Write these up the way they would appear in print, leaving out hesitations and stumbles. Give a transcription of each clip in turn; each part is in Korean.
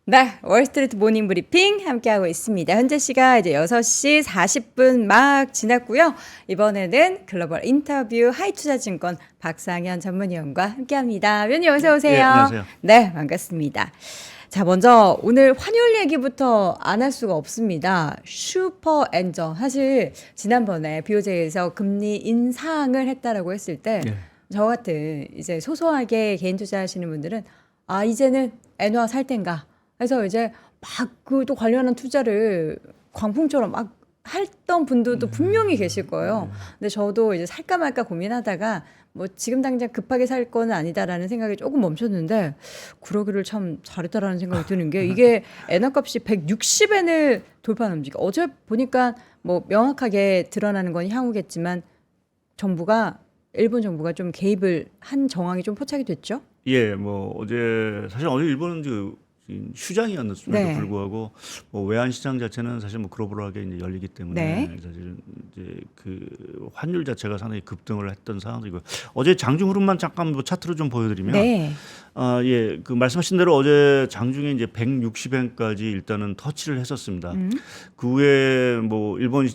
네, 월스트리트 모닝 브리핑 함께하고 있습니다. 현재 시각 이제 6시 40분 막 지났고요. 이번에는 글로벌 인터뷰 하이투자증권 박상현 전문위원과 함께합니다. 위원님 어서 예, 오세요. 안녕하세요. 네, 반갑습니다. 자, 먼저 오늘 환율 얘기부터 안 할 수가 없습니다. 슈퍼 엔저. 사실 지난번에 BOJ에서 금리 인상을 했다라고 했을 때 예. 저 같은 이제 소소하게 개인 투자하시는 분들은 아, 이제는 엔화 살 땐가. 그래서 이제 막 그 또 관련한 투자를 광풍처럼 막 했던 분들도 분명히 계실 거예요. 근데 저도 이제 살까 말까 고민하다가 뭐 지금 당장 급하게 살 거는 아니다라는 생각이 조금 멈췄는데 그러기를 참 잘했다라는 생각이 드는 게 이게 엔화 값이 160엔을 돌파하는 움직임. 어제 보니까 뭐 명확하게 드러나는 건 향후겠지만 정부가 일본 정부가 좀 개입을 한 정황이 좀 포착이 됐죠? 예, 뭐 사실 어제 일본은 휴장이었음에도 네. 불구하고 뭐 외환 시장 자체는 사실 뭐 글로벌하게 이제 열리기 때문에 네. 사실 이제 그 환율 자체가 상당히 급등을 했던 상황이고 어제 장중 흐름만 잠깐 뭐 차트로 좀 보여드리면 네. 예, 그 말씀하신 대로 어제 장중에 이제 160엔까지 일단은 터치를 했었습니다. 그 후에 뭐 일본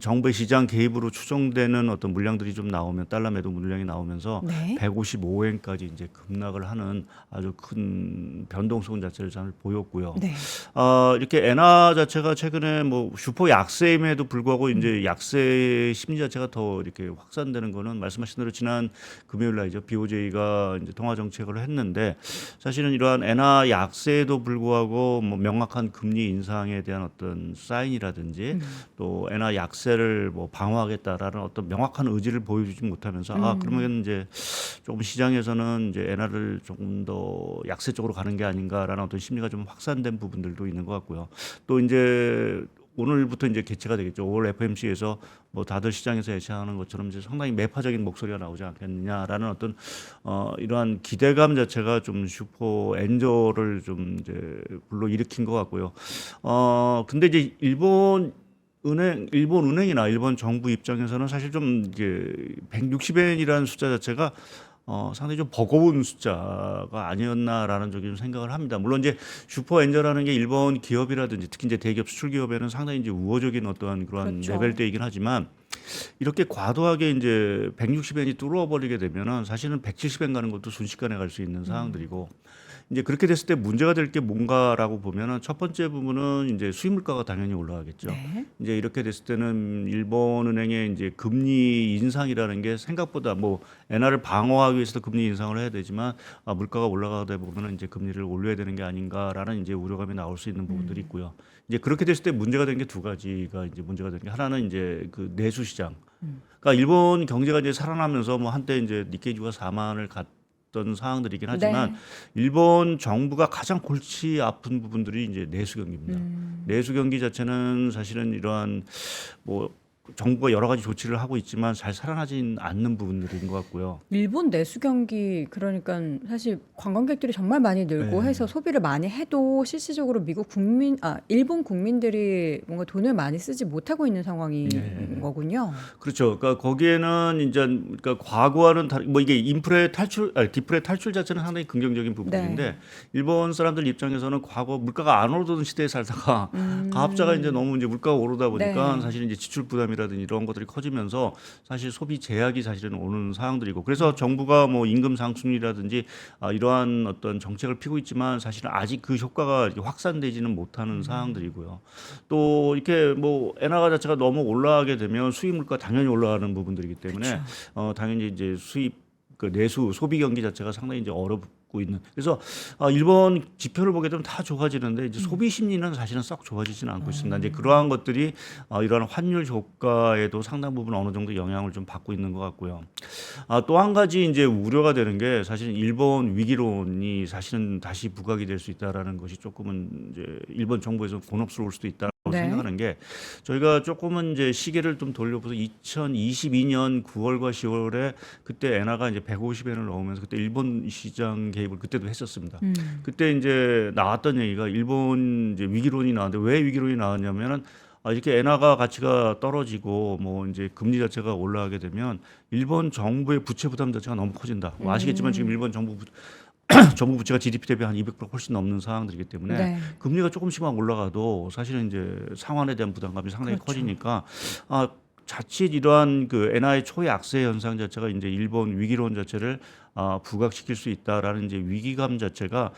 정부의 시장 개입으로 추정되는 어떤 물량들이 좀 나오면 달러 매도 물량이 나오면서 네. 155엔까지 이제 급락을 하는 아주 큰 변동성 자체를 잘 보였고요. 네. 이렇게 엔화 자체가 최근에 뭐 슈퍼 약세임에도 불구하고 이제 약세 심리 자체가 더 이렇게 확산되는 거는 말씀하신 대로 지난 금요일 날이죠. BOJ가 이제 통화 정책을 했는데 사실은 이러한 엔화 약세에도 불구하고 뭐 명확한 금리 인상에 대한 어떤 사인이라든지 또 엔화 약세를 뭐 방어하겠다라는 어떤 명확한 의지를 보여주지 못하면서 그러면 이제 조금 시장에서는 이제 엔화를 조금 더 약세 쪽으로 가는 게 아닌가라는 어떤 심리가 좀 확산된 부분들도 있는 것 같고요. 또 이제 오늘부터 이제 개최가 되겠죠. 5월 FMC에서 뭐 다들 시장에서 예상하는 것처럼 이제 상당히 매파적인 목소리가 나오지 않겠느냐라는 어떤 이러한 기대감 자체가 좀 슈퍼 엔저를 좀 이제 불러일으킨 것 같고요. 근데 이제 일본 은행이나 일본 정부 입장에서는 사실 좀 이게 160엔이라는 숫자 자체가 상당히 좀 버거운 숫자가 아니었나라는 좀 생각을 합니다. 물론 이제 슈퍼 엔저라는 게 일본 기업이라든지 특히 이제 대기업 수출 기업에는 상당히 이제 우호적인 어떠한 그러한 그렇죠. 레벨대이긴 하지만 이렇게 과도하게 이제 160엔이 뚫어버리게 되면은 사실은 170엔 가는 것도 순식간에 갈 수 있는 상황들이고 이제 그렇게 됐을 때 문제가 될 게 뭔가라고 보면은 첫 번째 부분은 이제 수입 물가가 당연히 올라가겠죠. 네. 이제 이렇게 됐을 때는 일본 은행의 이제 금리 인상이라는 게 생각보다 뭐 엔화를 방어하기 위해서도 금리 인상을 해야 되지만 물가가 올라가다 보면은 이제 금리를 올려야 되는 게 아닌가라는 이제 우려감이 나올 수 있는 부분들이 있고요. 이제 그렇게 됐을 때 문제가 되는 게 두 가지가 이제 문제가 되는 게 하나는 이제 그 내수 시장. 그러니까 일본 경제가 이제 살아나면서 뭐 한때 이제 니케이주가 4만을 갔던 상황들이긴 하지만 네. 일본 정부가 가장 골치 아픈 부분들이 이제 내수 경기입니다. 내수 경기 자체는 사실은 이러한 뭐 정부가 여러 가지 조치를 하고 있지만 잘 살아나진 않는 부분들인 것 같고요. 일본 내수 경기 그러니까 사실 관광객들이 정말 많이 늘고 네. 해서 소비를 많이 해도 실질적으로 일본 국민들이 뭔가 돈을 많이 쓰지 못하고 있는 상황인 네. 거군요. 그렇죠. 그러니까 거기에는 이제 그러니까 과거와는 뭐 이게 디플레 탈출 자체는 상당히 긍정적인 부분인데 네. 일본 사람들 입장에서는 과거 물가가 안 오르던 시대에 살다가 가업자가 이제 너무 이제 물가가 오르다 보니까 네. 사실 이제 지출 부담이라든지 이런 것들이 커지면서 사실 소비 제약이 사실은 오는 상황들이고 그래서 정부가 뭐 임금 상승이라든지 이러한 어떤 정책을 피고 있지만 사실은 아직 그 효과가 이렇게 확산되지는 못하는 상황들이고요. 또 이렇게 뭐 엔화가 자체가 너무 올라가게 되면 수입 물가 당연히 올라가는 부분들이기 때문에 당연히 이제 수입 그 내수 소비 경기 자체가 상당히 이제 어렵고 있는 그래서 일본 지표를 보게 되면 다 좋아지는데 이제 소비 심리는 사실은 썩 좋아지지는 않고 있습니다. 이제 그러한 것들이 이러한 환율 효과에도 상당 부분 어느 정도 영향을 좀 받고 있는 것 같고요. 또 한 가지 이제 우려가 되는 게 사실 일본 위기론이 사실은 다시 부각이 될 수 있다라는 것이 조금은 이제 일본 정부에서 곤혹스러울 수도 있다. 네. 생각하는 게 저희가 조금은 이제 시계를 좀 돌려보서 2022년 9월과 10월에 그때 엔화가 이제 150엔을 넘으면서 그때 일본 시장 개입을 그때도 했었습니다. 그때 이제 나왔던 얘기가 일본 이제 위기론이 나왔는데 왜 위기론이 나왔냐면은 이렇게 엔화가 가치가 떨어지고 뭐 이제 금리 자체가 올라가게 되면 일본 정부의 부채 부담 자체가 너무 커진다. 뭐 아시겠지만 지금 일본 정부 정부 부채가 GDP 대비 한 200% 훨씬 넘는 상황들이기 때문에 네. 금리가 조금씩만 올라가도 사실은 이제 상환에 대한 부담감이 상당히 그렇죠. 커지니까 자칫 이러한 그 엔화의 초약세 현상 자체가 이제 일본 위기론 자체를 부각시킬 수 있다라는 이제 위기감 자체가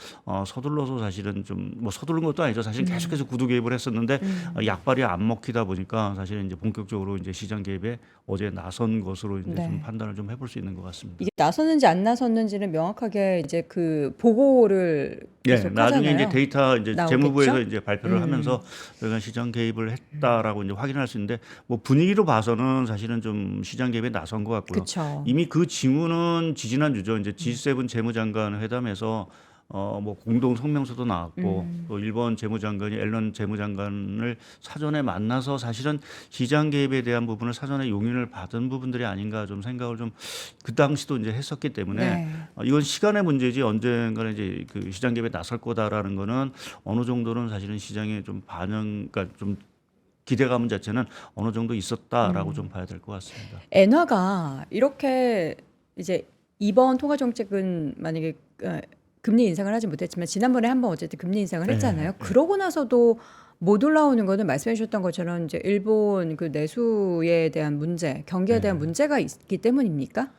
서둘러서 사실은 좀 뭐 서두른 것도 아니죠. 사실 계속해서 구두 개입을 했었는데 약발이 안 먹히다 보니까 사실은 이제 본격적으로 이제 시장 개입에 어제 나선 것으로 이제 네. 좀 판단을 좀 해볼 수 있는 것 같습니다. 이게 나섰는지 안 나섰는지는 명확하게 이제 그 보고를 예, 계속 나중에 이제 하잖아요. 데이터 이제 나오겠죠? 재무부에서 이제 발표를 하면서 음. 저희가 시장 개입을 했다라고 이제 확인할 수 있는데 뭐 분위기로 봐서는 사실은 좀 시장 개입에 나선 것 같고요. 그쵸. 이미 그 징후는 지지난주죠. 이제 G7 재무장관 회담에서 뭐 공동 성명서도 나왔고 또 일본 재무장관이 앨런 재무장관을 사전에 만나서 사실은 시장 개입에 대한 부분을 사전에 용인을 받은 부분들이 아닌가 좀 생각을 좀 그 당시도 이제 했었기 때문에 네. 이건 시간의 문제지 언젠가는 이제 그 시장 개입에 나설 거다라는 거는 어느 정도는 사실은 시장에 좀 반영, 그러니까 좀 기대감 자체는 어느 정도 있었다라고 좀 봐야 될 것 같습니다. 엔화가 이렇게 이제 이번 통화 정책은 만약에 금리 인상을 하지 못했지만 지난번에 한번 어쨌든 금리 인상을 했잖아요. 그러고 나서도 못 올라오는 거는 말씀해 주셨던 것처럼 이제 일본 그 내수에 대한 문제, 경기에 대한 문제가 있기 때문입니까?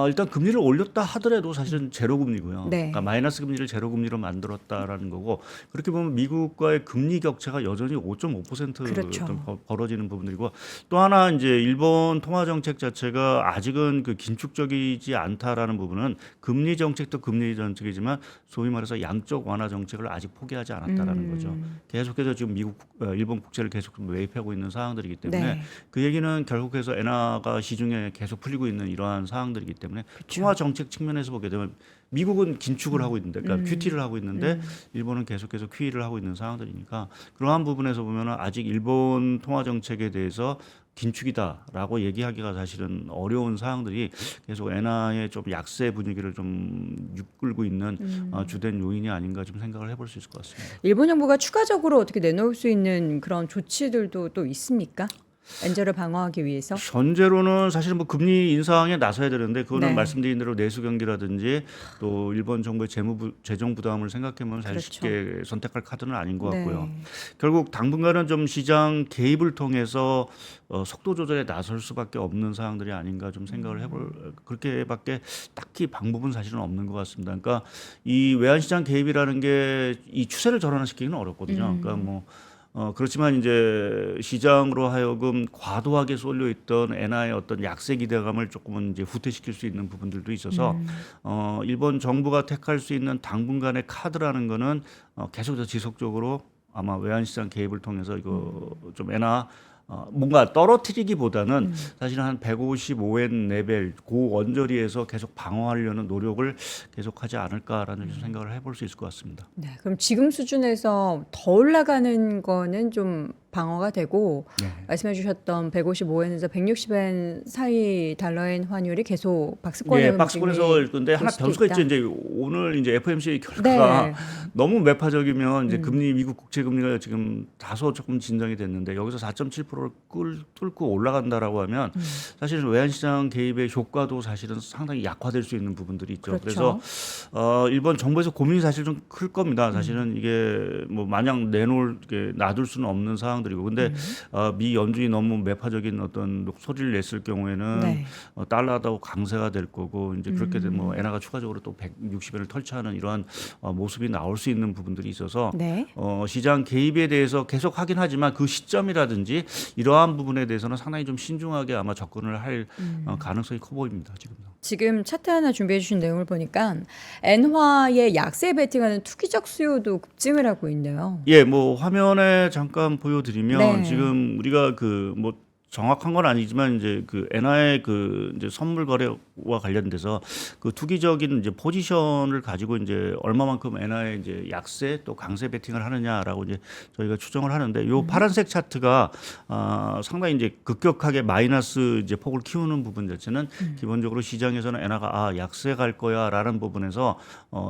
일단 금리를 올렸다 하더라도 사실은 제로 금리고요. 네. 그러니까 마이너스 금리를 제로 금리로 만들었다라는 거고 그렇게 보면 미국과의 금리 격차가 여전히 5.5% 그렇죠. 좀 벌어지는 부분들이고 또 하나 이제 일본 통화 정책 자체가 아직은 그 긴축적이지 않다라는 부분은 금리 정책도 금리 정책이지만 소위 말해서 양적 완화 정책을 아직 포기하지 않았다라는 거죠. 계속해서 지금 일본 국채를 계속 매입하고 있는 상황들이기 때문에 네. 그 얘기는 결국해서 엔화가 시중에 계속 풀리고 있는 이러한 상황들이기 때문에 통화 정책 측면에서 보게 되면 미국은 긴축을 하고 있는데, 그러니까 QT를 하고 있는데 일본은 계속해서 QE를 하고 있는 상황들이니까 그러한 부분에서 보면은 아직 일본 통화 정책에 대해서 긴축이다라고 얘기하기가 사실은 어려운 상황들이 계속 엔화의 좀 약세 분위기를 좀 이끌고 있는 주된 요인이 아닌가 좀 생각을 해볼 수 있을 것 같습니다. 일본 정부가 추가적으로 어떻게 내놓을 수 있는 그런 조치들도 또 있습니까? 엔저를 방어하기 위해서? 현재로는 사실 뭐 금리 인상에 나서야 되는데 그거는 네. 말씀드린 대로 내수 경기라든지 또 일본 정부의 재정 부담을 생각하면 사실 그렇죠. 쉽게 선택할 카드는 아닌 것 같고요. 네. 결국 당분간은 좀 시장 개입을 통해서 속도 조절에 나설 수밖에 없는 상황들이 아닌가 좀 생각을 그렇게밖에 딱히 방법은 사실은 없는 것 같습니다. 그러니까 이 외환 시장 개입이라는 게 이 추세를 전환시키기는 어렵거든요. 그러니까 뭐 그렇지만 이제 시장으로 하여금 과도하게 쏠려 있던 엔화의 어떤 약세 기대감을 조금은 이제 후퇴시킬 수 있는 부분들도 있어서 일본 정부가 택할 수 있는 당분간의 카드라는 거는 계속해서 지속적으로 아마 외환시장 개입을 통해서 이거 좀 엔화 뭔가 떨어뜨리기보다는 사실은 한 155엔 레벨 고 언저리에서 계속 방어하려는 노력을 계속하지 않을까라는 좀 생각을 해볼 수 있을 것 같습니다. 네. 그럼 지금 수준에서 더 올라가는 거는 좀 방어가 되고 말씀해 주셨던 155엔에서 160엔 사이 달러엔 환율이 계속 박스권의 예, 박스권에서 근데 하나 수도 변수가 있다. 있죠. 이제 오늘 이제 FOMC 결과가 네. 너무 매파적이면 이제 금리 미국 국채 금리가 지금 다소 조금 진정이 됐는데 여기서 4.7%를 뚫고 올라간다라고 하면 사실은 외환 시장 개입의 효과도 사실은 상당히 약화될 수 있는 부분들이 있죠. 그렇죠. 그래서 일본 정부에서 고민이 사실 좀 클 겁니다. 사실은 이게 뭐 마냥 놔둘 수는 없는 상황들이고, 근데 미 연준이 너무 매파적인 어떤 소리를 냈을 경우에는 네. 달러도 강세가 될 거고 이제 그렇게 되면 뭐 엔화가 추가적으로 또 160엔을 털치하는 이러한 모습이 나올 수 있는 부분들이 있어서 네. 시장 개입에 대해서 계속 하긴 하지만 그 시점이라든지 이러한 부분에 대해서는 상당히 좀 신중하게 아마 접근을 할 가능성이 커 보입니다. 지금 차트 하나 준비해 주신 내용을 보니까 엔화의 약세 베팅하는 투기적 수요도 급증을 하고 있네요. 예, 뭐 화면에 잠깐 보여드리면 네. 지금 우리가 그 뭐 정확한 건 아니지만 이제 그 엔화의 그 이제 선물 거래와 관련돼서 그 투기적인 이제 포지션을 가지고 이제 얼마만큼 엔화의 이제 약세 또 강세 베팅을 하느냐라고 이제 저희가 추정을 하는데 요 파란색 차트가 상당히 이제 급격하게 마이너스 이제 폭을 키우는 부분 자체는 기본적으로 시장에서는 엔화가 약세 갈 거야라는 부분에서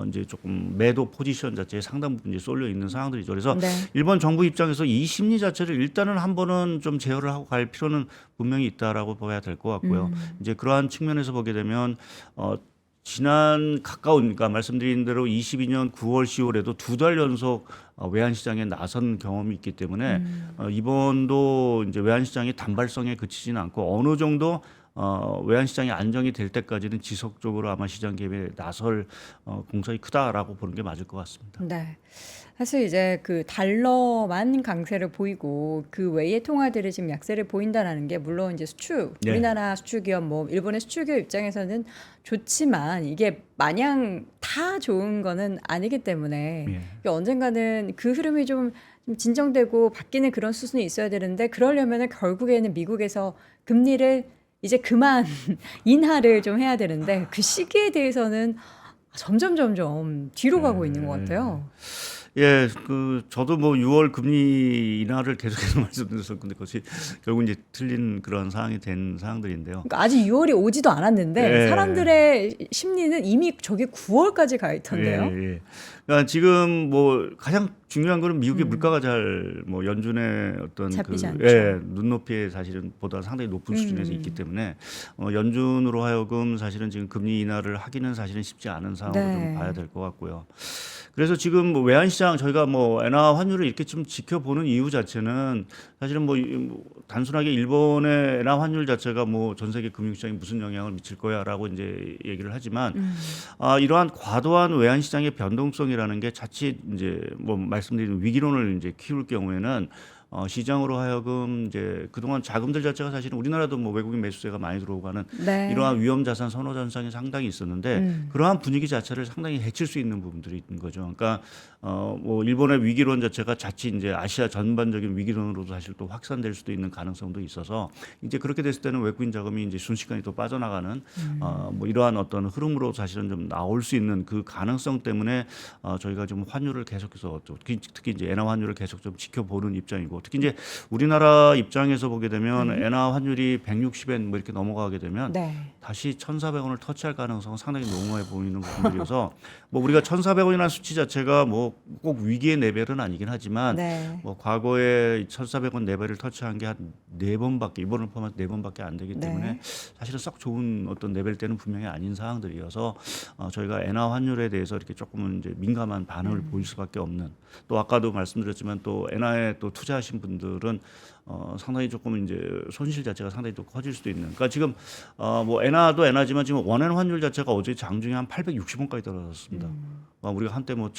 이제 조금 매도 포지션 자체에 상당 부분 이제 쏠려 있는 상황들이죠. 그래서 네. 일본 정부 입장에서 이 심리 자체를 일단은 한 번은 좀 제어를 하고 갈 필요는 분명히 있다라고 봐야 될 것 같고요. 이제 그러한 측면에서 보게 되면 지난 가까운 그러니까 말씀드린 대로 22년 9월 10월에도 2달 연속 외환 시장에 나선 경험이 있기 때문에 이번도 이제 외환 시장이 단발성에 그치지는 않고 어느 정도 외환 시장이 안정이 될 때까지는 지속적으로 아마 시장 개입에 나설 공산이 크다라고 보는 게 맞을 것 같습니다. 네. 사실 이제 그 달러만 강세를 보이고 그 외의 통화들이 지금 약세를 보인다라는 게 물론 이제 수출, 네. 우리나라 수출 기업 뭐 일본의 수출 기업 입장에서는 좋지만 이게 마냥 다 좋은 거는 아니기 때문에 예. 이게 언젠가는 그 흐름이 좀 진정되고 바뀌는 그런 수순이 있어야 되는데 그러려면은 결국에는 미국에서 금리를 이제 그만 인하를 좀 해야 되는데 그 시기에 대해서는 점점 뒤로 가고 있는 것 같아요. 예, 그 저도 뭐 6월 금리 인하를 계속해서 말씀드렸었는데 그것이 결국 이제 틀린 그런 상황이 된 상황들인데요. 그러니까 아직 6월이 오지도 않았는데 예. 사람들의 심리는 이미 저기 9월까지 가 있던데요. 예. 그러니까 지금 뭐 가장 중요한 거는 미국의 물가가 잘 뭐 연준의 어떤 잡히지 않죠. 눈높이에 사실은 보다 상당히 높은 수준에서 있기 때문에 연준으로 하여금 사실은 지금 금리 인하를 하기는 사실은 쉽지 않은 상황으로 네. 좀 봐야 될 것 같고요. 그래서 지금 뭐 외환 시장 저희가 뭐 엔화 환율을 이렇게 좀 지켜보는 이유 자체는 사실은 뭐 단순하게 일본의 엔화 환율 자체가 뭐 전 세계 금융시장에 무슨 영향을 미칠 거야라고 이제 얘기를 하지만 이러한 과도한 외환 시장의 변동성이라는 게 자칫 이제 뭐 말씀드린 위기론을 이제 키울 경우에는 시장으로 하여금 이제 그동안 자금들 자체가 사실은 우리나라도 뭐 외국인 매수세가 많이 들어오고 하는 네. 이러한 위험 자산 선호 현상이 상당히 있었는데 그러한 분위기 자체를 상당히 해칠 수 있는 부분들이 있는 거죠. 그러니까 뭐 일본의 위기론 자체가 자칫 이제 아시아 전반적인 위기론으로도 사실 또 확산될 수도 있는 가능성도 있어서 이제 그렇게 됐을 때는 외국인 자금이 이제 순식간에 또 빠져나가는 뭐 이러한 어떤 흐름으로 사실은 좀 나올 수 있는 그 가능성 때문에 저희가 좀 환율을 계속해서 특히 이제 엔화 환율을 계속 좀 지켜보는 입장이고 특히 이제 우리나라 입장에서 보게 되면 엔화 환율이 160엔 뭐 이렇게 넘어가게 되면 네. 다시 1,400원을 터치할 가능성은 상당히 농후해 보이는 부분들이어서 뭐 우리가 1,400원이라는 수치 자체가 뭐 꼭 위기의 레벨은 아니긴 하지만 네. 뭐 과거에 1,400원 레벨을 터치한 게 한 4번밖에 이번을 포함해서 4번밖에 안 되기 때문에 네. 사실은 썩 좋은 어떤 레벨 때는 분명히 아닌 상황들이어서 저희가 엔화 환율에 대해서 이렇게 조금은 이제 민감한 반응을 보일 수밖에 없는 또 아까도 말씀드렸지만 또 엔화에 또 투자하신 분들은 상당히 조금 이제 손실 자체가 상당히 또 커질 수도 있는. 그러니까 지금 뭐 엔화도 엔화지만 지금 원엔 환율 자체가 어제 장중에 한 860원까지 떨어졌습니다. 우리가 한때 뭐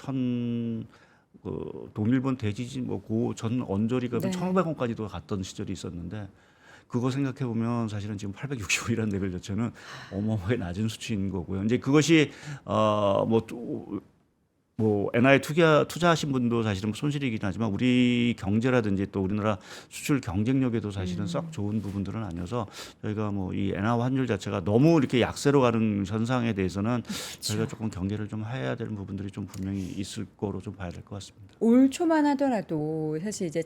동일본 대지진 뭐 고 전 언저리가 네. 1,500원까지도 갔던 시절이 있었는데 그거 생각해 보면 사실은 지금 860원이라는 레벨 자체는 어마어마하게 낮은 수치인 거고요. 이제 그것이 뭐 엔화에 투자하신 분도 사실은 손실이긴 하지만 우리 경제라든지 또 우리나라 수출 경쟁력에도 사실은 썩 좋은 부분들은 아니어서 저희가 뭐 이 엔화 환율 자체가 너무 이렇게 약세로 가는 현상에 대해서는 저희가 조금 경계를 좀 해야 되는 부분들이 좀 분명히 있을 거로 좀 봐야 될 것 같습니다. 올 초만 하더라도 사실 이제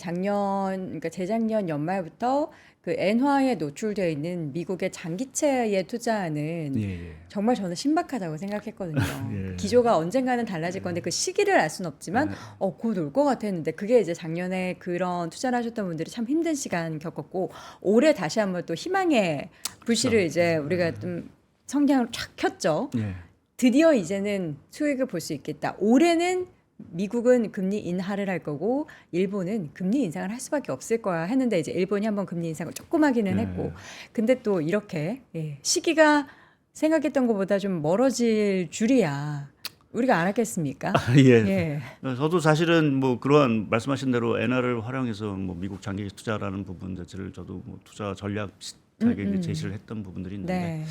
그러니까 재작년 연말부터 그 엔화에 노출되어 있는 미국의 장기채에 투자하는 예. 정말 저는 신박하다고 생각했거든요. 예. 기조가 언젠가는 달라질 건데 그 시기를 알 수는 없지만 곧 올 것 같았는데 그게 이제 작년에 그런 투자를 하셨던 분들이 참 힘든 시간 겪었고 올해 다시 한번 또 희망의 불씨를 이제 우리가 좀 성냥을 쫙 켰죠. 예. 드디어 이제는 수익을 볼 수 있겠다. 올해는 미국은 금리 인하를 할 거고 일본은 금리 인상을 할 수밖에 없을 거야 했는데 이제 일본이 한번 금리 인상을 조금 하기는 네. 했고 근데 또 이렇게 시기가 생각했던 것보다 좀 멀어질 줄이야 우리가 알았겠습니까? 예. 저도 사실은 뭐 그러한 말씀하신 대로 엔화를 활용해서 뭐 미국 장기 투자라는 부분 자체를 저도 뭐 투자 전략 비슷하게 제시를 했던 부분들이 있는데 네.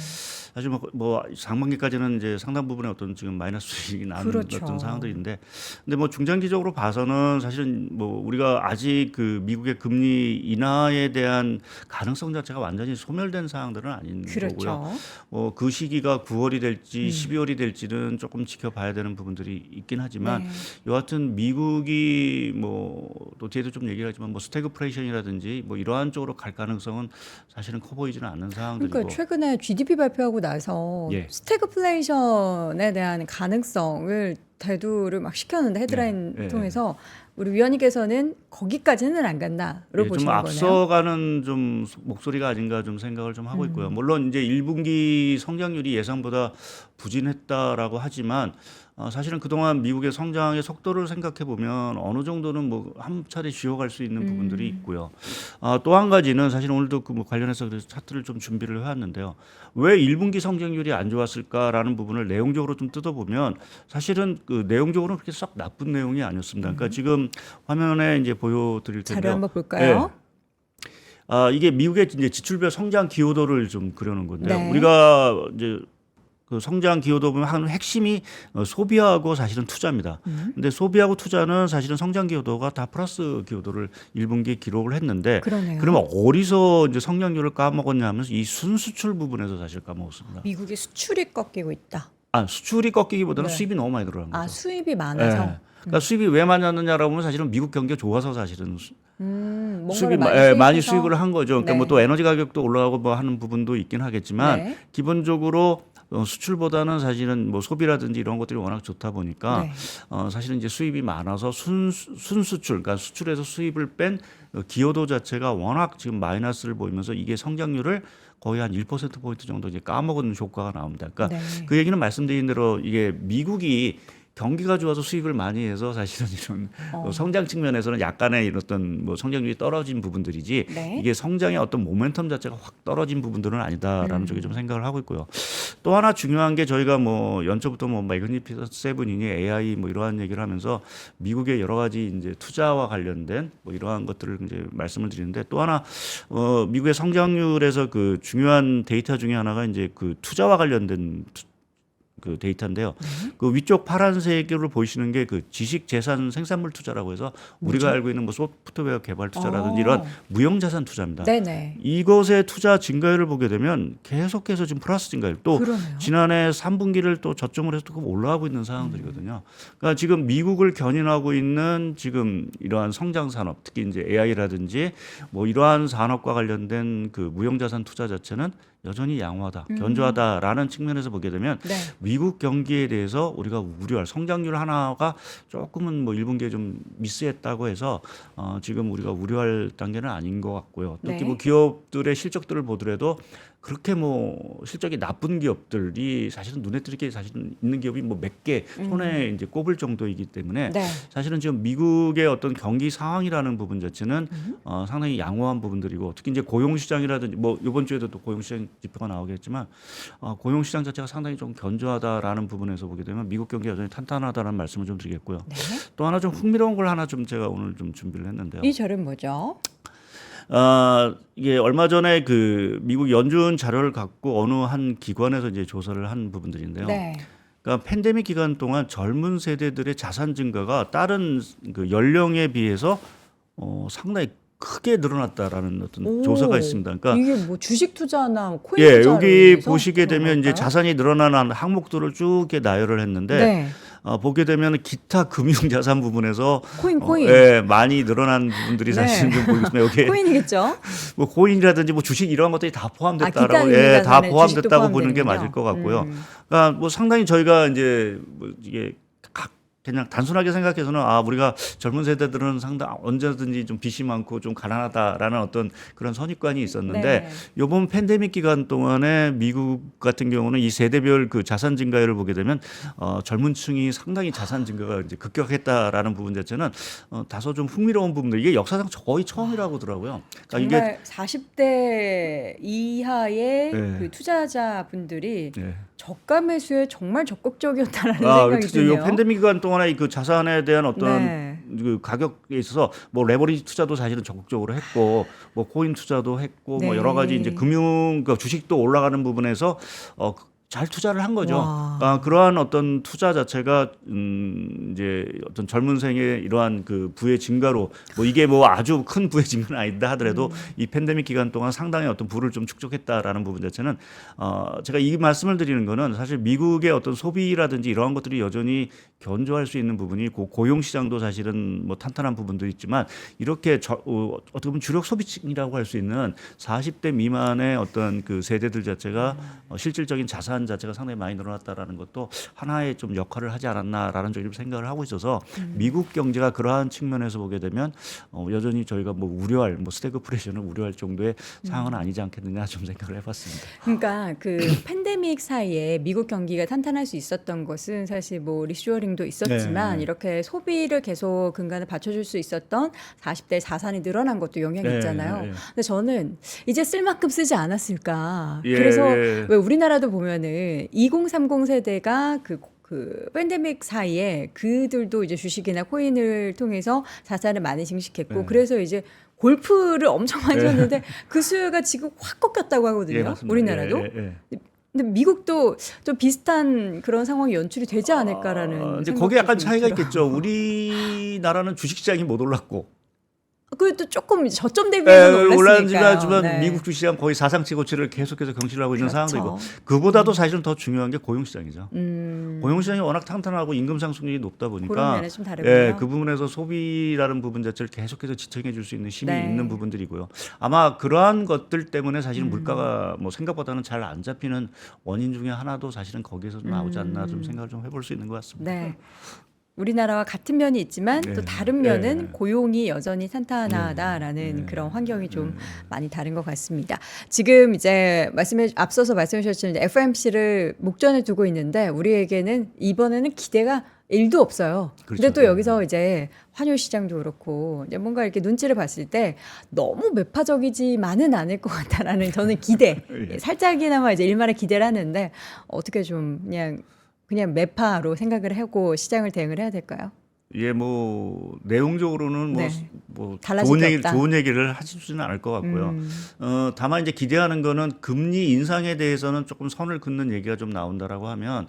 사실 뭐 상반기까지는 이제 상당 부분의 어떤 지금 마이너스 수익이 나는 그렇죠. 어떤 상황들인데, 근데 뭐 중장기적으로 봐서는 사실은 뭐 우리가 아직 그 미국의 금리 인하에 대한 가능성 자체가 완전히 소멸된 상황들은 아닌 그렇죠. 거고요. 그 시기가 9월이 될지 12월이 될지는 조금 지켜봐야 되는 부분들이 있긴 하지만 네. 여하튼 미국이 뭐 또 뒤에도 좀 얘기를 하지만 뭐 스태그플레이션이라든지 뭐 이러한 쪽으로 갈 가능성은 사실은 커 보이지는 않는 상황들이고. 그러니까 최근에 GDP 발표하고 나서 예. 스태그플레이션에 대한 가능성을 대두를 막 시켰는데 헤드라인 예, 예, 통해서 우리 위원님께서는 거기까지는 안 간다로 예, 좀 보시는 거네요. 앞서가는 좀 목소리가 아닌가 좀 생각을 좀 하고 있고요. 물론 이제 1분기 성장률이 예상보다 부진했다라고 하지만 사실은 그동안 미국의 성장의 속도를 생각해 보면 어느 정도는 뭐 한 차례 쉬어갈 수 있는 부분들이 있고요. 또 한 가지는 사실 오늘도 그 뭐 관련해서 그래서 차트를 좀 준비를 해왔는데요. 왜 1분기 성장률이 안 좋았을까라는 부분을 내용적으로 좀 뜯어보면 사실은 그 내용적으로는 그렇게 썩 나쁜 내용이 아니었습니다. 그러니까 지금 화면에 이제 보여드릴 텐데요. 자료 한번 볼까요? 이게 미국의 이제 지출별 성장 기여도를 좀 그려놓은 건데요. 네. 우리가 이제 그 성장 기여도 보면 한 핵심이 소비하고 사실은 투자입니다. 근데 소비하고 투자는 사실은 성장 기여도가 다 플러스 기여도를 1분기에 기록을 했는데 그러네요. 그러면 어디서 이제 성장률을 까먹었냐 하면 이 순수출 부분에서 사실 까먹었습니다. 미국의 수출이 꺾이고 있다. 수출이 꺾이기보다는 네. 수입이 너무 많이 들어간 거죠. 수입이 많아서. 예. 그러니까 수입이 왜 많았느냐라고 하면 사실은 미국 경기가 좋아서 사실은 뭔가를 수입이 수입해서. 많이 수입을 한 거죠. 그러니까 네. 뭐 또 에너지 가격도 올라가고 뭐 하는 부분도 있긴 하겠지만 네. 기본적으로 수출보다는 사실은 뭐 소비라든지 이런 것들이 워낙 좋다 보니까 네. 사실은 이제 수입이 많아서 순수출, 그러니까 수출에서 수입을 뺀 기여도 자체가 워낙 지금 마이너스를 보이면서 이게 성장률을 거의 한 1%포인트 정도 이제 까먹은 효과가 나옵니다. 그러니까 네. 그 얘기는 말씀드린 대로 이게 미국이 경기가 좋아서 수입을 많이 해서 사실은 이런 성장 측면에서는 약간의 이런 어떤 뭐 성장률이 떨어진 부분들이지 네. 이게 성장의 어떤 모멘텀 자체가 확 떨어진 부분들은 아니다라는 쪽에 좀 생각을 하고 있고요. 또 하나 중요한 게 저희가 뭐 연초부터 뭐 매그니피센트 세븐이니 AI 뭐 이러한 얘기를 하면서 미국의 여러 가지 이제 투자와 관련된 뭐 이러한 것들을 이제 말씀을 드리는데 또 하나 미국의 성장률에서 그 중요한 데이터 중에 하나가 이제 그 투자와 관련된 그 데이터인데요. 그 위쪽 파란색으로 보이시는 게 그 지식 재산 생산물 투자라고 해서 우리가 알고 있는 뭐 소프트웨어 개발 투자라든지 이런 무형 자산 투자입니다. 네네. 이것의 투자 증가율을 보게 되면 계속해서 지금 플러스 증가율 또 그러네요. 지난해 3분기를 또 저점을 해서 조금 올라가고 있는 상황들이거든요. 그러니까 지금 미국을 견인하고 있는 지금 이러한 성장 산업 특히 이제 AI라든지 뭐 이러한 산업과 관련된 그 무형 자산 투자 자체는 여전히 양호하다, 견조하다라는 측면에서 보게 되면 네. 미국 경기에 대해서 우리가 우려할 성장률 하나가 조금은 뭐 1분기에 좀 미스했다고 해서 지금 우리가 우려할 단계는 아닌 것 같고요. 특히 네. 뭐 기업들의 실적들을 보더라도 그렇게 뭐 실적이 나쁜 기업들이 사실은 눈에 띄게 사실은 있는 기업이 뭐 몇 개 손에 이제 꼽을 정도이기 때문에 네. 사실은 지금 미국의 어떤 경기 상황이라는 부분 자체는 상당히 양호한 부분들이고 특히 이제 고용 시장이라든지 뭐 이번 주에도 또 고용 시장 지표가 나오겠지만 고용 시장 자체가 상당히 좀 견조하다라는 부분에서 보게 되면 미국 경기가 여전히 탄탄하다라는 말씀을 좀 드리겠고요. 네. 또 하나 좀 흥미로운 걸 하나 좀 제가 오늘 좀 준비를 했는데요. 이 자료는 뭐죠? 이게 얼마 전에 그 미국 연준 자료를 갖고 어느 한 기관에서 이제 조사를 한 부분들인데요. 네. 그러니까 팬데믹 기간 동안 젊은 세대들의 자산 증가가 다른 그 연령에 비해서 상당히 크게 늘어났다라는 어떤 조사가 있습니다. 그러니까 이게 뭐 주식 투자나 코인 예, 투자로 여기 인해서 보시게 그런 되면 이제 걸까요? 자산이 늘어나는 항목들을 쭉 이렇게 나열을 했는데 네. 보게 되면 기타 금융 자산 부분에서 코인. 예, 많이 늘어난 부분들이 사실 좀 보이겠습니다. 여기 코인이겠죠? 뭐 코인이라든지 뭐 주식 이런 것들이 다 포함됐다라고 기타 다 자산에 포함됐다고 주식도 보는 게 포함되는군요. 맞을 것 같고요. 그러니까 뭐 상당히 저희가 이제 뭐 이게 그냥 단순하게 생각해서는 우리가 젊은 세대들은 상당 언제든지 좀 빚이 많고 좀 가난하다라는 어떤 그런 선입관이 있었는데 네. 이번 팬데믹 기간 동안에 미국 같은 경우는 이 세대별 그 자산 증가율을 보게 되면 젊은층이 상당히 자산 증가가 이제 급격했다라는 부분 자체는 다소 좀 흥미로운 부분들 이게 역사상 거의 처음이라고 하더라고요. 그러니까 정말 40대 이하의 네. 그 투자자분들이 네. 저가 매수에 정말 적극적이었다라는 생각이 특히 드네요. 이 팬데믹 기간 동안에 그 자산에 대한 어떤 네. 그 가격에 있어서 뭐 레버리지 투자도 사실은 적극적으로 했고 뭐 코인 투자도 했고 뭐 네. 여러 가지 이제 금융 그 주식도 올라가는 부분에서 잘 투자를 한 거죠. 와. 그러한 어떤 투자 자체가 이제 어떤 젊은 생의 이러한 그 부의 증가로 뭐 이게 뭐 아주 큰 부의 증가는 아니다 하더라도 이 팬데믹 기간 동안 상당히 어떤 부를 좀 축적했다라는 부분 자체는 제가 이 말씀을 드리는 거는 사실 미국의 어떤 소비라든지 이러한 것들이 여전히 견조할 수 있는 부분이 고용 시장도 사실은 뭐 탄탄한 부분도 있지만 이렇게 어떻게 보면 주력 소비층이라고 할 수 있는 40대 미만의 어떤 그 세대들 자체가 실질적인 자산 자체가 상당히 많이 늘어났다라는 것도 하나의 좀 역할을 하지 않았나라는 쪽으로 생각을 하고 있어서 미국 경제가 그러한 측면에서 보게 되면 여전히 저희가 뭐 우려할 뭐 스태그플레이션을 우려할 정도의 상황은 아니지 않겠느냐 좀 생각을 해봤습니다. 그러니까 그 팬데믹 사이에 미국 경기가 탄탄할 수 있었던 것은 사실 뭐 리쇼어링도 있었지만 네. 이렇게 소비를 계속 근간을 받쳐줄 수 있었던 40대 자산이 늘어난 것도 영향이 네, 있잖아요. 네. 근데 저는 이제 쓸 만큼 쓰지 않았을까. 예, 그래서 예. 왜 우리나라도 보면은 2030 세대가 그 팬데믹 사이에 그들도 이제 주식이나 코인을 통해서 자산을 많이 증식했고 네. 그래서 이제 골프를 엄청 많이 쳤는데 그 수요가 지금 확 꺾였다고 하거든요. 예, 맞습니다. 우리나라도. 근데 미국도 좀 비슷한 그런 상황이 연출이 되지 않을까라는 이제 생각도 거기 약간 좀 차이가 들어요. 있겠죠. 우리나라는 주식시장이 못 올랐고 그래도 조금 저점 대비해서 올랐지만 올랐으니까요. 네. 미국 주시장 거의 사상치 고치를 계속해서 경신을 하고 있는 그렇죠. 상황도 있고 그보다도 사실은 더 중요한 게 고용시장이죠. 음, 고용시장이 워낙 탄탄하고 임금 상승률이 높다 그런 보니까 면에 좀 다르군요. 예, 그 부분에서 소비라는 부분 자체를 계속해서 지탱해 줄 수 있는 힘이 네. 있는 부분들이고요. 아마 그러한 것들 때문에 사실은 물가가 뭐 생각보다는 잘 안 잡히는 원인 중에 하나도 사실은 거기에서 나오지 않나 좀 생각을 좀 해볼 수 있는 것 같습니다. 네. 우리나라와 같은 면이 있지만 네. 또 다른 면은 네. 고용이 여전히 탄탄하다라는 네. 그런 환경이 좀 많이 다른 것 같습니다. 지금 이제 앞서서 말씀해 주셨지만 FOMC를 목전에 두고 있는데 우리에게는 이번에는 기대가 1도 없어요. 근데 그렇죠. 또 여기서 이제 환율 시장도 그렇고 이제 뭔가 이렇게 눈치를 봤을 때 너무 매파적이지만은 않을 것 같다라는 저는 기대. 예. 살짝이나마 이제 일말의 기대를 하는데 어떻게 좀 그냥 매파로 생각을 하고 시장을 대응을 해야 될까요? 예, 뭐 내용적으로는 네. 뭐 달라질 게 없다. 좋은 얘기를 하시지는 않을 것 같고요. 다만 이제 기대하는 거는 금리 인상에 대해서는 조금 선을 긋는 얘기가 좀 나온다라고 하면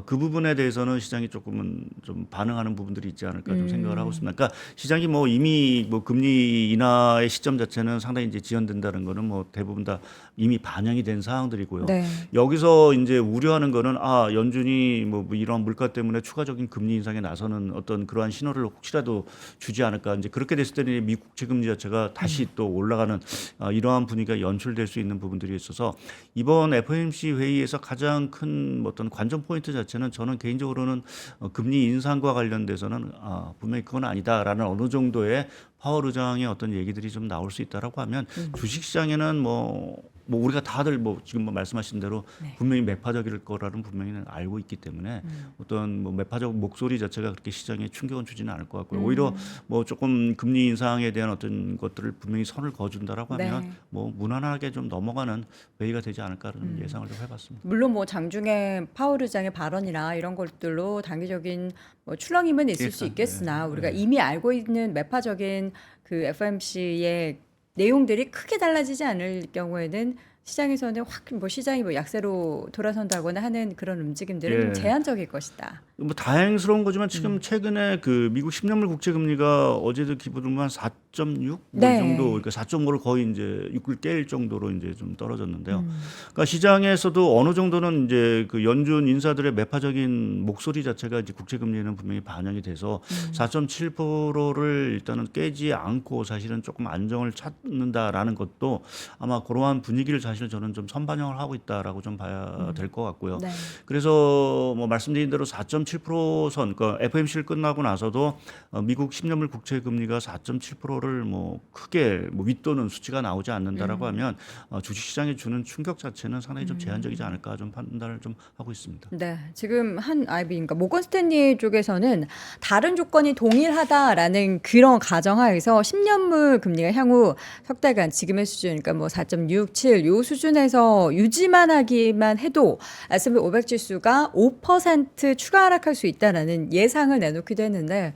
그 부분에 대해서는 시장이 조금은 좀 반응하는 부분들이 있지 않을까 좀 생각을 하고 있습니다. 그러니까 시장이 뭐 이미 뭐 금리 인하의 시점 자체는 상당히 이제 지연된다는 거는 뭐 대부분 다 이미 반영이 된 사항들이고요. 네. 여기서 이제 우려하는 거는 연준이 뭐 이런 물가 때문에 추가적인 금리 인상에 나서는 어떤 그러한 신호를 혹시라도 주지 않을까. 이제 그렇게 됐을 때는 미국 국채 금리 자체가 다시 또 올라가는 이러한 분위기가 연출될 수 있는 부분들이 있어서 이번 FOMC 회의에서 가장 큰 어떤 관전 포인트 자체는 저는 개인적으로는 금리 인상과 관련돼서는 분명히 그건 아니다라는 어느 정도의 파월 의장의 어떤 얘기들이 좀 나올 수 있다라고 하면 주식시장에는 뭐 우리가 다들 뭐 지금 뭐 말씀하신 대로 네. 분명히 매파적일 거라는 분명히 알고 있기 때문에 어떤 뭐 매파적 목소리 자체가 그렇게 시장에 충격은 주지는 않을 것 같고요. 오히려 뭐 조금 금리 인상에 대한 어떤 것들을 분명히 선을 그어준다라고 하면 네. 뭐 무난하게 좀 넘어가는 회의가 되지 않을까라는 예상을 좀 해봤습니다. 물론 뭐 장중에 파월 의장의 발언이나 이런 것들로 단기적인 뭐 출렁임은 있을 수 있겠으나 우리가 이미 알고 있는 매파적인 그 FOMC의 내용들이 크게 달라지지 않을 경우에는 시장에서는 확 뭐 시장이 뭐 약세로 돌아선다거나 하는 그런 움직임들은 좀 예. 제한적일 것이다. 뭐 다행스러운 거지만 지금 최근에 그 미국 10년물 국채 금리가 어제도 기준으로 한 4.6 네. 이 정도, 그러니까 4.5를 거의 이제 6을 깰 정도로 이제 좀 떨어졌는데요. 그러니까 시장에서도 어느 정도는 이제 그 연준 인사들의 매파적인 목소리 자체가 이제 국채 금리에는 분명히 반영이 돼서 4.7%를 일단은 깨지 않고 사실은 조금 안정을 찾는다라는 것도 아마 그러한 분위기를 사실 저는 좀 선반영을 하고 있다라고 좀 봐야 될 것 같고요. 네. 그래서 뭐 말씀드린 대로 4.7% 그러니까 FOMC를 끝나고 나서도 미국 10년물 국채 금리가 4.7%를 뭐 크게 뭐 윗도는 수치가 나오지 않는다라고 하면 주식 시장에 주는 충격 자체는 상당히 좀 제한적이지 않을까 좀 판단을 좀 하고 있습니다. 네, 지금 그러니까 모건 스탠리 쪽에서는 다른 조건이 동일하다라는 그런 가정하에서 10년물 금리가 향후 석 달간 지금의 수준, 그러니까 뭐 4.67 요 수준에서 유지만 하기만 해도 S&P 500 지수가 5% 추가 하락할 수 있다라는 예상을 내놓기도 했는데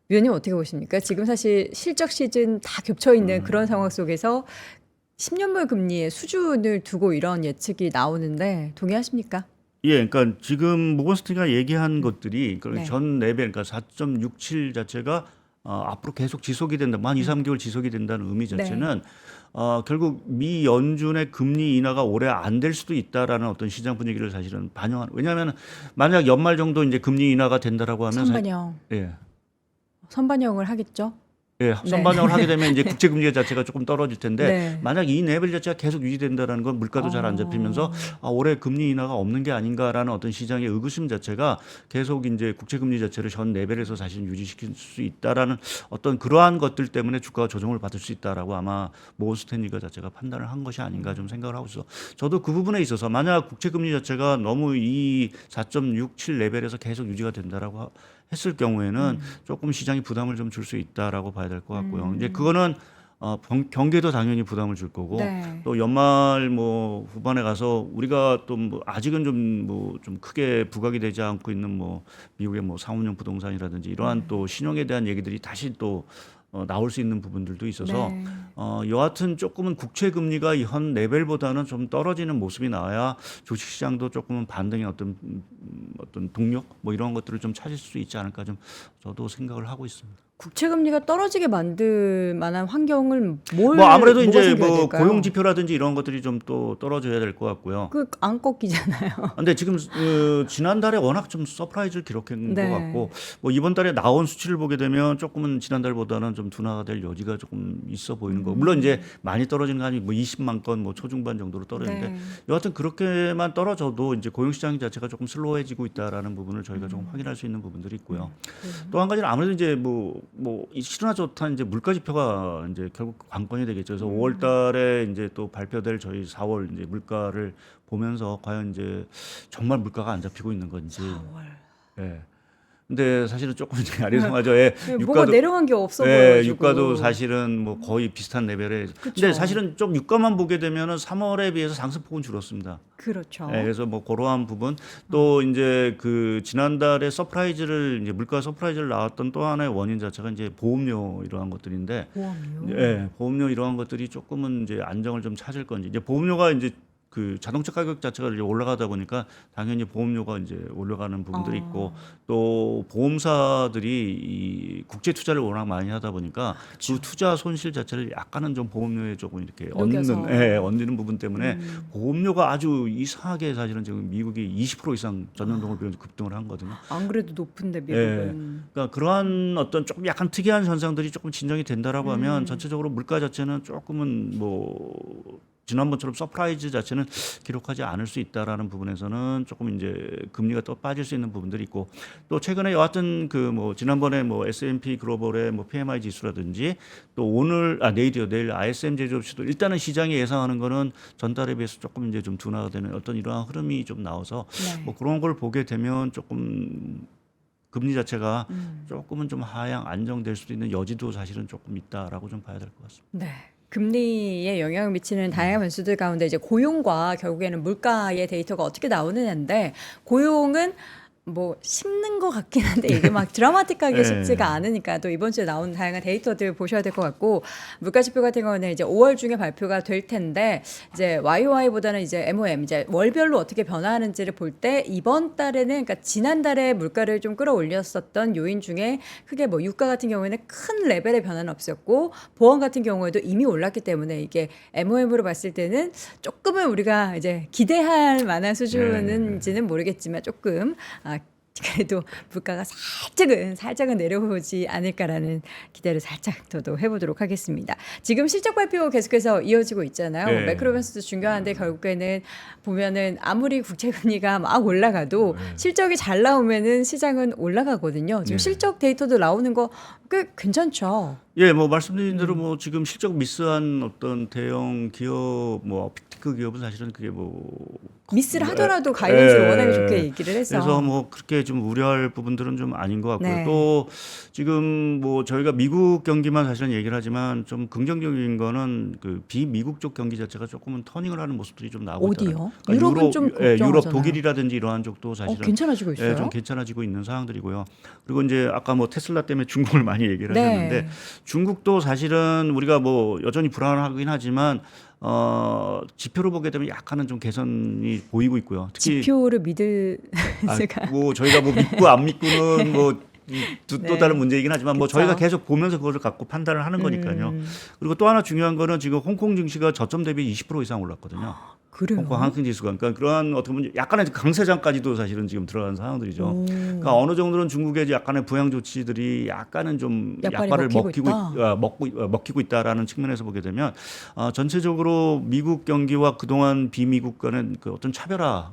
위원님 어떻게 보십니까? 지금 사실 실적 시즌 다 겹쳐 있는 그런 상황 속에서 10년물 금리의 수준을 두고 이런 예측이 나오는데 동의하십니까? 예, 그러니까 지금 모건스탠리가 얘기한 것들이 네. 전 레벨, 그러니까 4.67 자체가 앞으로 계속 지속이 된다, 만 2, 3개월 지속이 된다는 의미 네. 자체는 결국 미 연준의 금리 인하가 올해 안 될 수도 있다라는 어떤 시장 분위기를 사실은 반영하는. 왜냐하면 만약 연말 정도 이제 금리 인하가 된다라고 하면 선반영. 예. 선반영을 하겠죠. 예, 네. 선반영을 하게 되면 이제 국채 금리 자체가 조금 떨어질 텐데 네. 만약 이 레벨 자체가 계속 유지된다라는 건 물가도 잘 안 잡히면서 올해 금리 인하가 없는 게 아닌가라는 어떤 시장의 의구심 자체가 계속 이제 국채 금리 자체를 전 레벨에서 사실 유지시킬 수 있다라는 어떤 그러한 것들 때문에 주가가 조정을 받을 수 있다라고 아마 모건 스탠리가 자체가 판단을 한 것이 아닌가 좀 생각을 하고 있어. 저도 그 부분에 있어서 만약 국채 금리 자체가 너무 이 4.67 레벨에서 계속 유지가 된다라고 했을 경우에는 조금 시장이 부담을 좀 줄 수 있다라고 봐야 될 것 같고요. 이제 그거는 경계도 당연히 부담을 줄 거고 네. 또 연말 뭐 후반에 가서 우리가 또 뭐 아직은 좀 뭐 좀 크게 부각이 되지 않고 있는 뭐 미국의 뭐 상업용 부동산이라든지 이러한 또 신용에 대한 얘기들이 다시 또 나올 수 있는 부분들도 있어서 네. 여하튼 조금은 국채 금리가 현 레벨보다는 좀 떨어지는 모습이 나와야 주식시장도 조금은 반등의 어떤 동력 뭐 이런 것들을 좀 찾을 수 있지 않을까 좀 저도 생각을 하고 있습니다. 국채 금리가 떨어지게 만들 만한 환경을 뭐 아무래도 뭐가 이제 생겨야 뭐 될까요? 고용 지표라든지 이런 것들이 좀 또 떨어져야 될 것 같고요. 그 안 꺾이잖아요. 근데 지금 지난달에 워낙 좀 서프라이즈를 기록한 네. 것 같고 뭐 이번 달에 나온 수치를 보게 되면 조금은 지난달보다는 좀 둔화가 될 여지가 조금 있어 보이는 거. 물론 이제 많이 떨어지는 거 아니고 뭐 20만 건 뭐 초중반 정도로 떨어지는데 네. 여하튼 그렇게만 떨어져도 이제 고용 시장 자체가 조금 슬로우해지고 있다라는 부분을 저희가 조금 확인할 수 있는 부분들이 있고요. 또 한 가지는 아무래도 이제 이 실으나 좋다 이제 물가 지표가 이제 결국 관건이 되겠죠. 그래서 5월 달에 이제 또 발표될 저희 4월 이제 물가를 보면서 과연 이제 정말 물가가 안 잡히고 있는 건지. 4월. 예. 근데 사실은 조금 이제 아리송하죠. 예. 뭐가 내려간 게 없어 예, 보여가지고. 유가도 사실은 뭐 거의 비슷한 레벨에. 그쵸. 근데 사실은 좀 유가만 보게 되면은 3월에 비해서 상승폭은 줄었습니다. 그렇죠. 예, 그래서 뭐 그러한 부분 또 이제 그 지난달에 서프라이즈를 이제 물가 서프라이즈를 나왔던 또 하나의 원인 자체가 이제 보험료 이러한 것들인데 보험료. 예, 보험료 이러한 것들이 조금은 이제 안정을 좀 찾을 건지 이제 보험료가 이제 그 자동차 가격 자체가 이제 올라가다 보니까 당연히 보험료가 이제 올라가는 부분들이 있고 또 보험사들이 이 국제 투자를 워낙 많이 하다 보니까 그 투자 손실 자체를 약간은 좀 보험료에 조금 이렇게 녹여서. 얹는 부분 때문에 보험료가 아주 이상하게 사실은 지금 미국이 20% 이상 전년동을 비해서 급등을 한 거거든요. 안 그래도 높은데 미국은. 그러니까 그러한 어떤 조금 약간 특이한 현상들이 조금 진정이 된다라고 하면 전체적으로 물가 자체는 조금은 뭐 지난번처럼 서프라이즈 자체는 기록하지 않을 수 있다라는 부분에서는 조금 이제 금리가 또 빠질 수 있는 부분들이 있고 또 최근에 여하튼 그 뭐 지난번에 뭐 S&P 글로벌의 뭐 PMI 지수라든지 또 내일이요 내일 ISM 제조업체도 일단은 시장이 예상하는 거는 전달에 비해서 조금 이제 좀 둔화가 되는 어떤 이러한 흐름이 좀 나와서 네. 뭐 그런 걸 보게 되면 조금 금리 자체가 조금은 좀 하향 안정될 수도 있는 여지도 사실은 조금 있다라고 좀 봐야 될 것 같습니다. 네. 금리에 영향을 미치는 다양한 변수들 가운데 이제 고용과 결국에는 물가의 데이터가 어떻게 나오느냐인데 고용은 뭐 씹는 것 같긴 한데 이게 막 드라마틱하게 네. 쉽지가 않으니까 또 이번 주에 나온 다양한 데이터들 보셔야 될 것 같고 물가 지표 같은 경우는 이제 5월 중에 발표가 될 텐데 이제 YOY보다는 이제 MOM 이제 월별로 어떻게 변화하는지를 볼 때 이번 달에는 그러니까 지난달에 물가를 좀 끌어올렸었던 요인 중에 크게 뭐 유가 같은 경우에는 큰 레벨의 변화는 없었고 보험 같은 경우에도 이미 올랐기 때문에 이게 MOM으로 봤을 때는 조금은 우리가 이제 기대할 만한 수준인지는 모르겠지만 조금 그래도 물가가 살짝은 내려오지 않을까라는 기대를 살짝 저도 해보도록 하겠습니다. 지금 실적 발표 계속해서 이어지고 있잖아요. 네. 매크로 변수도 중요한데 결국에는 보면은 아무리 국채 금리가 막 올라가도 실적이 잘 나오면은 시장은 올라가거든요. 지금 실적 데이터도 나오는 거 꽤 괜찮죠. 예, 뭐 말씀드린 대로 뭐 지금 실적 미스한 어떤 대형 기업, 뭐 빅테크 기업은 사실은 그게 뭐 미스를 하더라도 가이던스를 예. 워낙에 좋게 얘기를 해서. 그래서 뭐 그렇게 좀 우려할 부분들은 좀 아닌 것 같고요. 네. 또 지금 뭐 저희가 미국 경기만 사실은 얘기를 하지만 좀 긍정적인 거는 그 비미국 쪽 경기 자체가 조금은 터닝을 하는 모습들이 좀 나오고 있잖아요. 어디요? 유럽은 좀 유럽, 걱정하잖아요. 독일이라든지 이러한 쪽도 사실은 괜찮아지고 있어요. 좀 괜찮아지고 있는 상황들이고요. 그리고 이제 아까 뭐 테슬라 때문에 중국을 많이 얘기를 네. 하셨는데 중국도 사실은 우리가 뭐 여전히 불안하긴 하지만 지표로 보게 되면 약간은 좀 개선이 보이고 있고요. 특히 지표를 믿을 제가 뭐 저희가 뭐 믿고 안 믿고는 뭐 또 네. 다른 문제이긴 하지만 뭐 그쵸. 저희가 계속 보면서 그것을 갖고 판단을 하는 거니까요. 그리고 또 하나 중요한 거는 지금 홍콩 증시가 저점 대비 20% 이상 올랐거든요. 그래요. 홍콩 항생 지수가 그러니까 그러한 어떻게 보면 약간의 강세장까지도 사실은 지금 들어간 상황들이죠. 그러니까 어느 정도는 중국의 약간의 부양 조치들이 약간은 좀 약발을 먹히고 있다라는 측면에서 보게 되면 전체적으로 미국 경기와 그동안 비미국 간의 그 어떤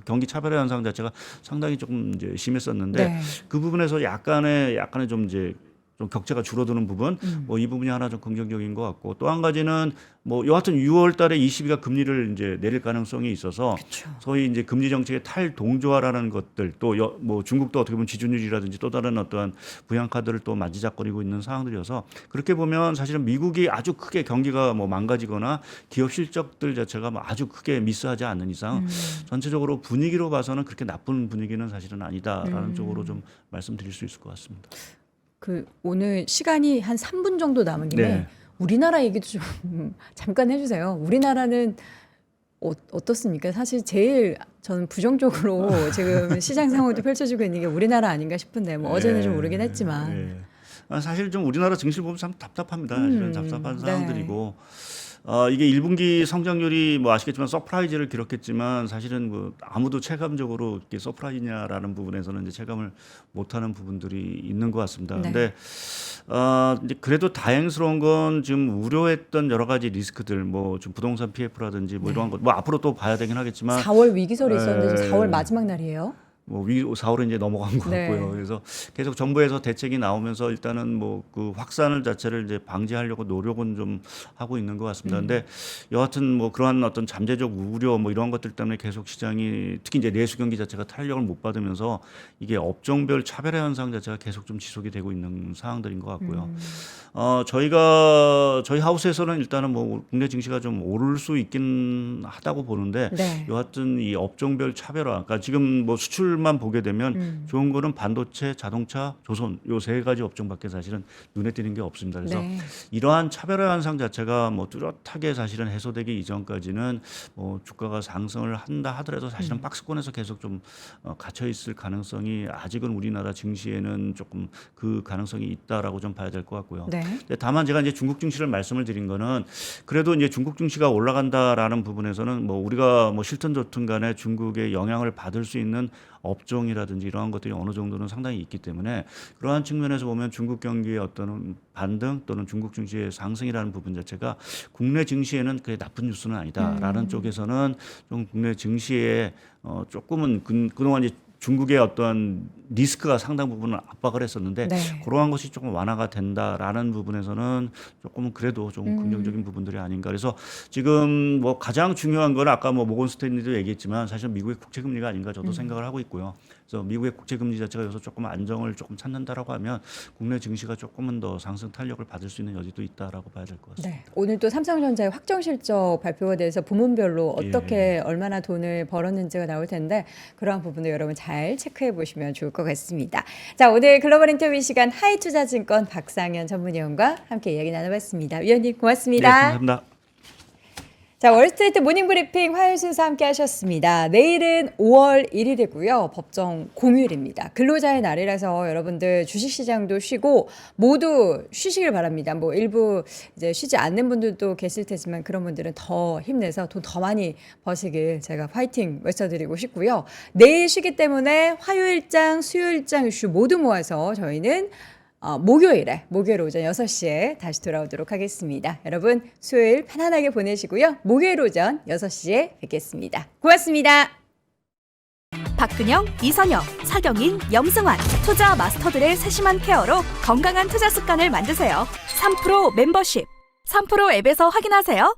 경기 차별화 현상 자체가 상당히 조금 이제 심했었는데 네. 그 부분에서 약간의 좀 이제 좀 격차가 줄어드는 부분, 뭐 이 부분이 하나 좀 긍정적인 것 같고 또 한 가지는 뭐 여하튼 6월달에 ECB가 금리를 이제 내릴 가능성이 있어서 그쵸. 소위 이제 금리 정책의 탈동조화라는 것들 또 뭐 중국도 어떻게 보면 지준율이라든지 또 다른 어떠한 부양카드를 또 만지작거리고 있는 상황들이어서 그렇게 보면 사실은 미국이 아주 크게 경기가 뭐 망가지거나 기업 실적들 자체가 뭐 아주 크게 미스하지 않는 이상 전체적으로 분위기로 봐서는 그렇게 나쁜 분위기는 사실은 아니다라는 쪽으로 좀 말씀드릴 수 있을 것 같습니다. 오늘 시간이 한 3분 정도 남은 김에 네. 우리나라 얘기도 좀 잠깐 해주세요. 우리나라는 어떻습니까? 사실 제일 저는 부정적으로 지금 시장 상황도 펼쳐지고 있는 게 우리나라 아닌가 싶은데 뭐 어제는 좀 오르긴 했지만 사실 좀 우리나라 증시 보면 참 답답합니다. 사실은 답답한 상황들이고 이게 1분기 성장률이 뭐 아시겠지만 서프라이즈를 기록했지만 사실은 뭐 아무도 체감적으로 이게 서프라이즈냐라는 부분에서는 이제 체감을 못하는 부분들이 있는 것 같습니다. 네. 근데 이제 그래도 다행스러운 건 지금 우려했던 여러 가지 리스크들 뭐 좀 부동산 PF라든지 뭐 이러한 것 뭐 앞으로 또 봐야 되긴 하겠지만 4월 위기설이 있었는데 지금 4월 마지막 날이에요. 뭐 4월에 이제 넘어간 것 네. 같고요. 그래서 계속 정부에서 대책이 나오면서 일단은 뭐 그 확산을 자체를 이제 방지하려고 노력은 좀 하고 있는 것 같습니다. 근데 여하튼 뭐 그러한 어떤 잠재적 우려 뭐 이런 것들 때문에 계속 시장이 특히 이제 내수 경기 자체가 탄력을 못 받으면서 이게 업종별 차별화 현상 자체가 계속 좀 지속이 되고 있는 상황들인 것 같고요. 저희 하우스에서는 일단은 뭐 국내 증시가 좀 오를 수 있긴 하다고 보는데 네. 여하튼 이 업종별 차별화, 그러니까 지금 뭐 수출만 보게 되면 좋은 거는 반도체, 자동차, 조선 요 세 가지 업종밖에 사실은 눈에 띄는 게 없습니다. 그래서 네. 이러한 차별화 현상 자체가 뭐 뚜렷하게 사실은 해소되기 이전까지는 뭐 주가가 상승을 한다 하더라도 사실은 박스권에서 계속 좀 갇혀 있을 가능성이 아직은 우리나라 증시에는 조금 그 가능성이 있다라고 좀 봐야 될 것 같고요. 네. 근데 다만 제가 이제 중국 증시를 말씀을 드린 거는 그래도 이제 중국 증시가 올라간다라는 부분에서는 뭐 우리가 뭐 싫든 좋든 간에 중국의 영향을 받을 수 있는 업종이라든지 이러한 것들이 어느 정도는 상당히 있기 때문에 그러한 측면에서 보면 중국 경기의 어떤 반등 또는 중국 증시의 상승이라는 부분 자체가 국내 증시에는 그게 나쁜 뉴스는 아니다라는 쪽에서는 좀 국내 증시에 조금은 그동안 이제 중국의 어떤 리스크가 상당 부분은 압박을 했었는데 네. 그러한 것이 조금 완화가 된다라는 부분에서는 조금 그래도 좀 긍정적인 부분들이 아닌가. 그래서 지금 뭐 가장 중요한 건 아까 뭐 모건 스탠리도 얘기했지만 사실 미국의 국채 금리가 아닌가 저도 생각을 하고 있고요. 그래서 미국의 국채 금리 자체가 여기서 조금 안정을 조금 찾는다라고 하면 국내 증시가 조금은 더 상승 탄력을 받을 수 있는 여지도 있다라고 봐야 될 것 같습니다. 네. 오늘 또 삼성전자의 확정 실적 발표가 돼서 부문별로 어떻게 얼마나 돈을 벌었는지가 나올 텐데 그러한 부분도 여러분 잘 체크해 보시면 좋을 것 같습니다. 자, 오늘 글로벌 인터뷰 시간 하이투자증권 박상현 전문위원과 함께 이야기 나눠봤습니다. 위원님 고맙습니다. 네, 감사합니다. 자, 월스트리트 모닝브리핑 화요일 순서 함께 하셨습니다. 내일은 5월 1일이고요. 법정 공휴일입니다. 근로자의 날이라서 여러분들 주식시장도 쉬고 모두 쉬시길 바랍니다. 뭐 일부 이제 쉬지 않는 분들도 계실 테지만 그런 분들은 더 힘내서 돈 더 많이 버시길 제가 파이팅 외쳐드리고 싶고요. 내일 쉬기 때문에 화요일장, 수요일장 이슈 모두 모아서 저희는 목요일 오전 6시에 다시 돌아오도록 하겠습니다. 여러분 수요일 편안하게 보내시고요. 목요일 오전 6시에 뵙겠습니다. 고맙습니다. 박근영, 이선영, 사경인, 염승환 투자 마스터들의 세심한 케어로 건강한 투자 습관을 만드세요. 3프로 멤버십 3프로 앱에서 확인하세요.